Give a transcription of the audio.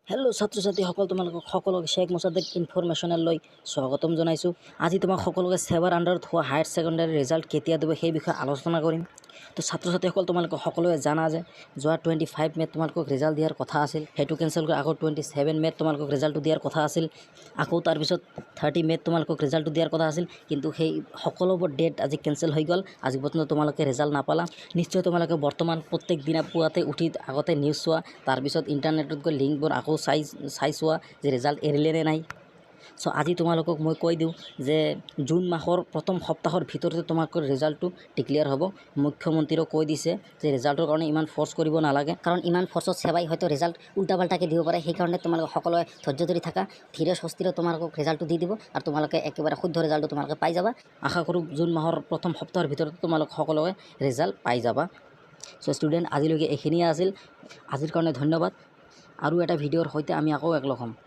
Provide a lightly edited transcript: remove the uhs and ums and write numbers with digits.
Hello' ছাত্ৰ-ছাত্ৰীসকল, তোমালোকক সকলোকে শেখ মোছাদ্দেক ইনফৰমেশ্যনলৈ স্বাগতম জনাইছোঁ। আজি তোমাক সকলোকে ছেবাৰ আণ্ডাৰত হোৱা হায়াৰ ছেকেণ্ডাৰী ৰিজাল্ট কেতিয়া দিব সেই বিষয়ে আলোচনা কৰিম। তো ছাত্ৰ-ছাত্ৰীসকল, তোমালোকে সকলোৱে জানা যে যোৱা 25 মে'ত তোমালোকক ৰিজাল্ট দিয়াৰ কথা আছিল, সেইটো কেঞ্চেল কৰি আকৌ 27 মে'ত তোমালোকক ৰিজাল্টটো দিয়াৰ কথা আছিল। আকৌ তাৰপিছত 30 মে'ত তোমালোকক ৰিজাল্টটো দিয়াৰ কথা আছিল, কিন্তু সেই সকলোবোৰ ডেট আজি কেঞ্চেল হৈ গ'ল। আজি পৰ্যন্ত তোমালোকে ৰিজাল্ট নাপালা। নিশ্চয় তোমালোকে বৰ্তমান প্ৰত্যেক দিনা পুৱাতে উঠি আগতে নিউজ চোৱা, তাৰপিছত ইণ্টাৰনেটত গৈ লিংকবোৰ আকৌ চাই চোৱা যে ৰিজাল্ট এৰিলে নে নাই। চ' আজি তোমালোকক মই কৈ দিওঁ যে জুন মাহৰ প্ৰথম সপ্তাহৰ ভিতৰতে তোমালোকৰ ৰিজাল্টটো ডিক্লেয়াৰ হ'ব। মুখ্যমন্ত্ৰীয়েও কৈ দিছে যে ৰিজাল্টৰ কাৰণে ইমান ফ'ৰ্চ কৰিব নালাগে, কাৰণ ইমান ফ'ৰ্চত সেৱাই হয়তো ৰিজাল্ট উল্টা পাল্টাকৈ দিব পাৰে। সেইকাৰণে তোমালোকে সকলোৱে ধৈৰ্য ধৰি থাকা, ধীৰে সুস্থিৰে তোমালোকক ৰিজাল্টটো দি দিব আৰু তোমালোকে একেবাৰে শুদ্ধ ৰিজাল্টটো তোমালোকে পাই যাবা। আশা কৰোঁ জুন মাহৰ প্ৰথম সপ্তাহৰ ভিতৰতে তোমালোক সকলোৱে ৰিজাল্ট পাই যাবা। চ' ষ্টুডেণ্ট, আজিলৈকে এইখিনিয়ে আছিল। আজিৰ কাৰণে ধন্যবাদ। আৰু এটা ভিডিঅ'ৰ সৈতে আমি আকৌ একলগ হ'ম।